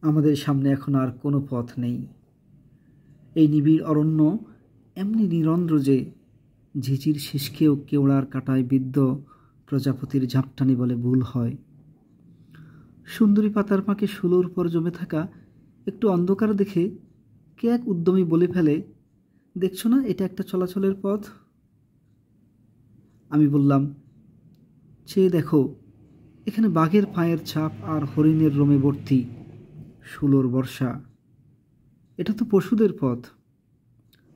আমাদের সামনে এখন আর কোনো পথ নেই। এই নিবিড় অরণ্য এমনি নিরন্ধ্র যে ঝিঝির শিশকেও কেওড়ার কাঁটায় বিদ্ধ প্রজাপতির ঝাপটানি বলে ভুল হয়। সুন্দরী পাতার ফাঁকে শুলোর পর জমে থাকা একটু অন্ধকার দেখে কে এক উদ্যমী বলে ফেলে, দেখছো না, এটা একটা চলাচলের পথ। আমি বললাম, চেয়ে দেখো, এখানে বাঘের পায়ের ছাপ আর হরিণের রোমে ভর্তি শুলোর বর্ষা। এটা তো পশুদের পথ।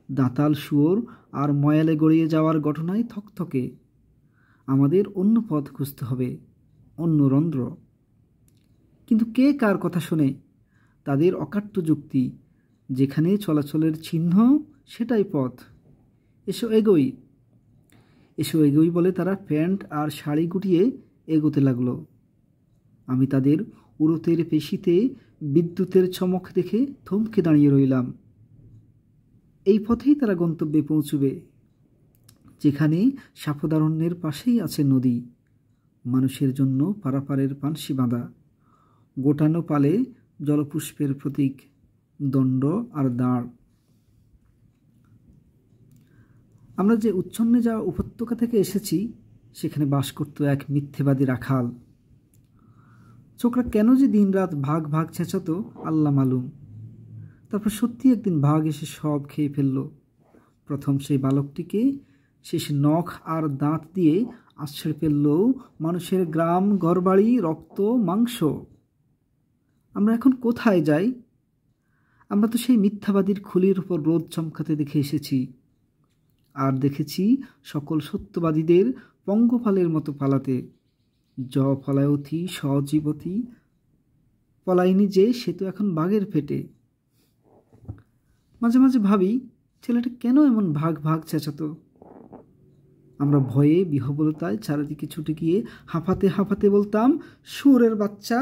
দাঁতাল শুয়োর আর ময়ালে গড়িয়ে যাওয়ার ঘটনায় থকথকে। আমাদের অন্য পথ খুঁজতে হবে, অন্য রন্ধ্র। কিন্তু কে কার কথা শোনে? তাদের অকাট্য যুক্তি, যেখানে চলাচলের চিহ্ন সেটাই পথ। এসো এগোই, এসো এগোই বলে তারা প্যান্ট আর শাড়ি গুটিয়ে এগোতে লাগলো। আমি তাদের উরতের পেশিতে বিদ্যুতের চমক দেখে থমকে দাঁড়িয়ে রইলাম। এই পথেই তারা গন্তব্যে পৌঁছবে, যেখানে সাফদারণ্যের পাশেই আছে নদী, মানুষের জন্য পারাপারের পানসি বাঁধা, গোটানো পালে জলপুষ্পের প্রতীক দণ্ড আর দাঁড়। আমরা যে উচ্ছন্নে যাওয়া উপত্যকা থেকে এসেছি, সেখানে বাস করত এক মিথ্যেবাদী রাখাল। ছোকরা কেন যে দিনরাত ভাগ ভাগ চেঁচাতো আল্লাহ মালুম। তারপর সত্যি একদিন ভাগ এসে সব খেয়ে ফেলল। প্রথম সেই বালকটিকে, শেষ নখ আর দাঁত দিয়ে আশ্রয় ফেলল মানুষের গ্রাম, ঘরবাড়ি, রক্ত, মাংস। আমরা এখন কোথায় যাই? আমরা তো সেই মিথ্যাবাদীর খুলির উপর রোদ চমকাতে দেখে এসেছি, আর দেখেছি সকল সত্যবাদীদের পঙ্গপালের মতো পালাতে। ফলায়তী সজীবতী পলায়নি যে, সে তো এখন বাঘের পেটে। মাঝে মাঝে ভাবি, ছেলেটা কেন এমন ভাগ ভাগ চেঁচাতো? আমরা ভয়ে বিহবলতায় চারিদিকে ছুটে গিয়ে হাঁপাতে হাঁপাতে বলতাম, শুয়োরের বাচ্চা।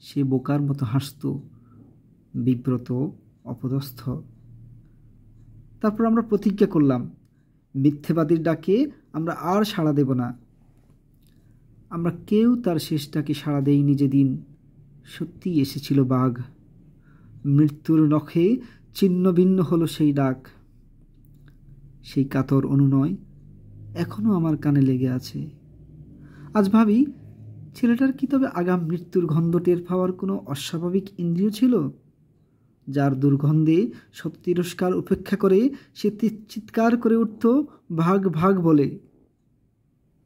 সে বোকার মতো হাসত, বিব্রত, অপদস্থ। তারপর আমরা প্রতিজ্ঞা করলাম, মিথ্যেবাদীর ডাকে আমরা আর সাড়া দেব না। আমরা কেউ তার শেষ ডাকে সাড়া দেইনি যেদিন সত্যিই এসেছিল বাঘ। মৃত্যুর নখে ছিন্ন ভিন্ন হলো সেই ডাক। সেই কাতর অনুনয় এখনো আমার কানে লেগে আছে। আজ ভাবি, ছেলেটার কি তবে আগাম মৃত্যুর গন্ধ টের পাওয়ার কোনো অস্বাভাবিক ইন্দ্রিয় ছিল, যার দুর্গন্ধে শত তিরস্কার উপেক্ষা করে সে চিৎকার করে উঠত ভাগ ভাগ বলে,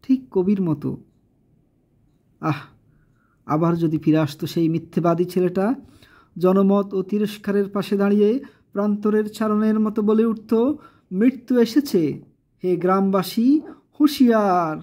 ঠিক কবির মতো। আবার যদি ফিরে আসতো সেই মিথ্যেবাদী ছেলেটা, জনমত ও তিরস্কারের পাশে দাঁড়িয়ে প্রান্তরের চারণের মতো বলে উঠত, মৃত্যু এসেছে, হে গ্রামবাসী, হুঁশিয়ার।